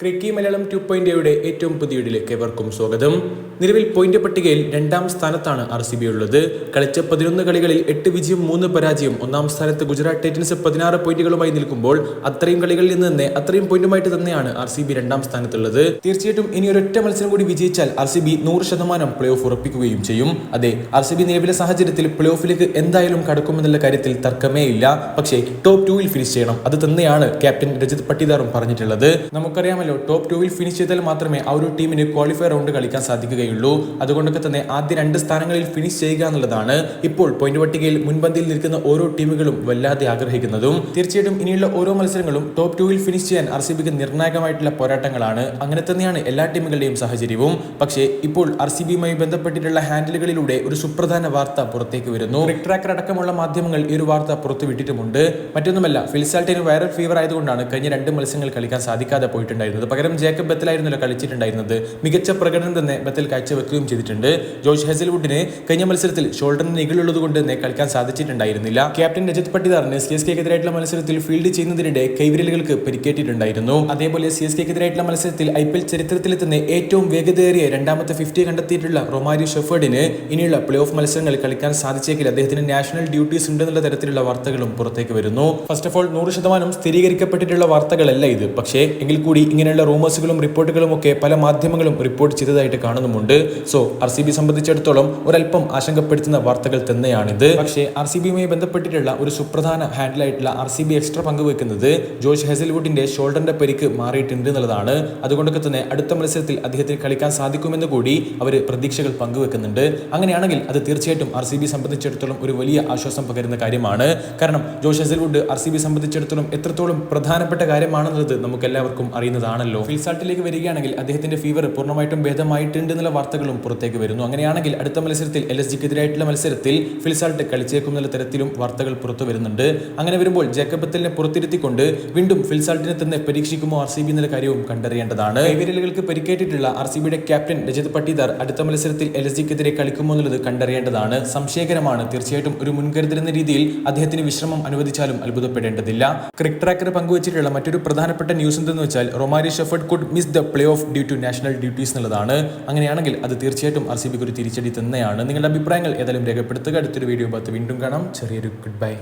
ക്രിക്കി മലയാളം 2.0യുടെ ഏറ്റവും പുതിയ വീഡിയോയിലേക്ക് ഏവർക്കും സ്വാഗതം. നിലവിൽ പോയിന്റ് പട്ടികയിൽ രണ്ടാം സ്ഥാനത്താണ് RCB ഉള്ളത്. കളിച്ച 11 കളികളിൽ 8 വിജയം 3 പരാജയം. ഒന്നാം സ്ഥാനത്ത് ഗുജറാത്ത് ടൈറ്റൻസ് 16 പോയിന്റുകളുമായി നിൽക്കുമ്പോൾ അത്രയും കളികളിൽ നിന്ന് തന്നെ അത്രയും പോയിന്റുമായിട്ട് തന്നെയാണ് RCB രണ്ടാം സ്ഥാനത്തുള്ളത്. തീർച്ചയായിട്ടും ഇനി ഒരൊറ്റ മത്സരം കൂടി വിജയിച്ചാൽ RCB 100% പ്ലേ ഓഫ് ഉറപ്പിക്കുകയും ചെയ്യും. അതെ, RCB നിലവിലെ സാഹചര്യത്തിൽ പ്ലേ ഓഫിലേക്ക് എന്തായാലും കടക്കുമെന്നുള്ള കാര്യത്തിൽ തർക്കമേ ഇല്ല. പക്ഷേ ടോപ്പ് 2-ൽ ഫിനിഷ് ചെയ്യണം. അത് തന്നെയാണ് ക്യാപ്റ്റൻ രജിത് പട്ടിദാറും പറഞ്ഞിട്ടുള്ളത്. നമുക്കറിയാമല്ലോ, ടോപ്പ് 2-ൽ ഫിനിഷ് ചെയ്താൽ മാത്രമേ ആ ഒരു ടീമിന് ക്വാളിഫയർ റൗണ്ട് കളിക്കാൻ സാധിക്കുകയുള്ളൂ. അതുകൊണ്ടൊക്കെ തന്നെ ആദ്യ 2 സ്ഥാനങ്ങളിൽ ഫിനിഷ് ചെയ്യുക എന്നുള്ളതാണ് ഇപ്പോൾ പോയിന്റ് പട്ടികയിൽ മുൻപന്തിയിൽ നിൽക്കുന്ന ഓരോ ടീമുകളും വല്ലാതെ ആഗ്രഹിക്കുന്നതും. തീർച്ചയായിട്ടും ഇനിയുള്ള ഓരോ മത്സരങ്ങളും ടോപ്പ് 2-ൽ ഫിനിഷ് ചെയ്യാൻ RCBക്ക് നിർണായകമായിട്ടുള്ള പോരാട്ടങ്ങളാണ്. അങ്ങനെ തന്നെയാണ് എല്ലാ ടീമുകളുടെയും സാഹചര്യവും. പക്ഷേ ഇപ്പോൾ RCBയുമായി ബന്ധപ്പെട്ടിട്ടുള്ള ഹാൻഡിലുകളിലൂടെ ഒരു സുപ്രധാന വാർത്ത പുറത്തേക്ക് വരുന്നു. റിക് ട്രാക്കർ അടക്കമുള്ള മാധ്യമങ്ങൾ ഈ ഒരു വാർത്ത പുറത്തുവിട്ടിട്ടുമുണ്ട്. മറ്റൊന്നുമല്ല, ഫിൽസാൾട്ടിന് വൈറൽ ഫീവർ ആയതുകൊണ്ടാണ് കഴിഞ്ഞ 2 മത്സരങ്ങൾ കളിക്കാൻ സാധിക്കാതെ പോയിട്ടുണ്ടായിരുന്നത്. പകരം ജേക്കബ് ബെത്തലായിരുന്നല്ലോ കളിച്ചിട്ടുണ്ടായിരുന്നത്. മികച്ച പ്രകടനം തന്നെ ബെത്തൽ കാഴ്ചവെക്കുകയും ചെയ്തിട്ടുണ്ട്. ജോഷ് ഹെസൽവുഡിന് കഴിഞ്ഞ മത്സരത്തിൽ ഷോൾഡറിന് നികളുള്ളത് കൊണ്ട് തന്നെ കളിക്കാൻ സാധിച്ചിട്ടുണ്ടായിരുന്നില്ല. ക്യാപ്റ്റൻ രജിത് പട്ടിദാറിന് CSKക്കെതിരായിട്ടുള്ള മത്സരത്തിൽ ഫീൽഡ് ചെയ്യുന്നതിനിടെ കൈവിരലുകൾക്ക് പരിക്കേറ്റിട്ടുണ്ടായിരുന്നു. അതേപോലെ CSKക്കെതിരായിട്ടുള്ള മത്സരത്തിൽ IPL ചരിത്രത്തിൽ തന്നെ ഏറ്റവും വേഗതയേറിയ രണ്ടാമത്തെ 50 കണ്ടെത്തിയിട്ടുള്ള റൊമാരിയോ ഷെഫേർഡിന് ഇനിയുള്ള പ്ലേ ഓഫ് മത്സരങ്ങൾ കളിക്കാൻ സാധിച്ചേക്കില്ല. അദ്ദേഹത്തിന് നാഷണൽ ഡ്യൂട്ടീസ് ഉണ്ടെന്നുള്ള തരത്തിലുള്ള വാർത്തകളും പുറത്തേക്ക് വരുന്നു. ഫസ്റ്റ് ഓഫ് ഓൾ 100% സ്ഥിരീകരിക്കപ്പെട്ടിട്ടുള്ള വാർത്തകളല്ല ഇത്. പക്ഷേ എങ്കിൽ കൂടി ഇങ്ങനെയുള്ള റൂമേഴ്സുകളും റിപ്പോർട്ടുകളും ഒക്കെ പല മാധ്യമങ്ങളും റിപ്പോർട്ട് ചെയ്തതായിട്ട് കാണുന്നുമുണ്ട്. സോ RCB സംബന്ധിച്ചിടത്തോളം ഒരല്പം ആശങ്കപ്പെടുത്തുന്ന വാർത്തകൾ തന്നെയാണിത്. പക്ഷേ RCBയുമായി ബന്ധപ്പെട്ടിട്ടുള്ള ഒരു സുപ്രധാന ഹാൻഡിലായിട്ടുള്ള RCB എക്സ്ട്രാ പങ്കുവെക്കുന്നത് ജോഷ് ഹെസൽവുഡിന്റെ ഷോൾഡറിന്റെ പരിക്ക് മാറിയിട്ടുണ്ട് എന്നുള്ളതാണ്. അതുകൊണ്ടൊക്കെ തന്നെ അടുത്ത മത്സരത്തിൽ അദ്ദേഹത്തിന് കളിക്കാൻ സാധിക്കുമെന്ന് കൂടി അവർ പ്രതീക്ഷകൾ പങ്കുവെക്കുന്നുണ്ട്. അങ്ങനെയാണെങ്കിൽ അത് തീർച്ചയായിട്ടും RCB സംബന്ധിച്ചിടത്തോളം ഒരു വലിയ ആശ്വാസം പകരുന്ന കാര്യമാണ്. കാരണം ജോഷ് ഹെസൽവുഡ് RCB സംബന്ധിച്ചിടത്തോളം എത്രത്തോളം പ്രധാനപ്പെട്ട കാര്യമാണെന്നുള്ളത് നമുക്ക് എല്ലാവർക്കും അറിയുന്നതാണല്ലോ. ഫിൽസാൾട്ടിലേക്ക് വരികയാണെങ്കിൽ അദ്ദേഹത്തിന്റെ ഫീവർ പൂർണ്ണമായിട്ടും ഭേദമായിട്ടുണ്ട് എന്നുള്ള വാർത്തകളും പുറത്തേക്ക് വരുന്നു. അങ്ങനെയാണെങ്കിൽ അടുത്ത മത്സരത്തിൽ LSGക്കെതിരായിട്ടുള്ള മത്സരത്തിൽ ഫിൽസാൾട്ട് കളിച്ചേക്കും എന്നുള്ള തരത്തിലും വാർത്തകൾ പുറത്തു വരുന്നുണ്ട്. അങ്ങനെ വരുമ്പോൾ ജേക്കബ് ബെത്തലിനെ പുറത്തിരുത്തിക്കൊണ്ട് വീണ്ടും ഫിൽസാൾട്ടിനെ തന്നെ പരീക്ഷിക്കുമോ RCB എന്നുള്ള കാര്യവും കണ്ടറിയേണ്ടതാണ്. കൈവിരലുകൾക്ക് പരിക്കേറ്റിട്ടുള്ള RCBയുടെ ക്യാപ്റ്റൻ രജിത് പട്ടിദാർ അടുത്ത മത്സരത്തിൽ LSGക്കെതിരെ കളിക്കുമോ എന്നുള്ളത് കണ്ടറിയേണ്ടതാണ്. സംശയകരമാണ്. തീർച്ചയായിട്ടും ഒരു മുൻകരുതൽ എന്ന രീതിയിൽ അദ്ദേഹത്തിന് വിശ്രമം അനുവദിച്ചാലും അത്ഭുതപ്പെടേണ്ടതില്ല. ക്രിക് ട്രാക്കർ പങ്കുവച്ചിട്ടുള്ള മറ്റൊരു പ്രധാനപ്പെട്ട ന്യൂസ് എന്തെന്ന് വെച്ചാൽ Romario Shepherd could miss the playoff due to national duties എന്നുള്ളതാണ്. അങ്ങനെയാണെങ്കിൽ അത് തീർച്ചയായിട്ടും RCBക്ക് ഒരു തിരിച്ചടി തന്നെയാണ്. നിങ്ങളുടെ അഭിപ്രായങ്ങൾ ഏതായാലും രേഖപ്പെടുത്തുക. അടുത്തൊരു വീഡിയോ വീണ്ടും കാണാം. ചെറിയൊരു ഗുഡ് ബൈ.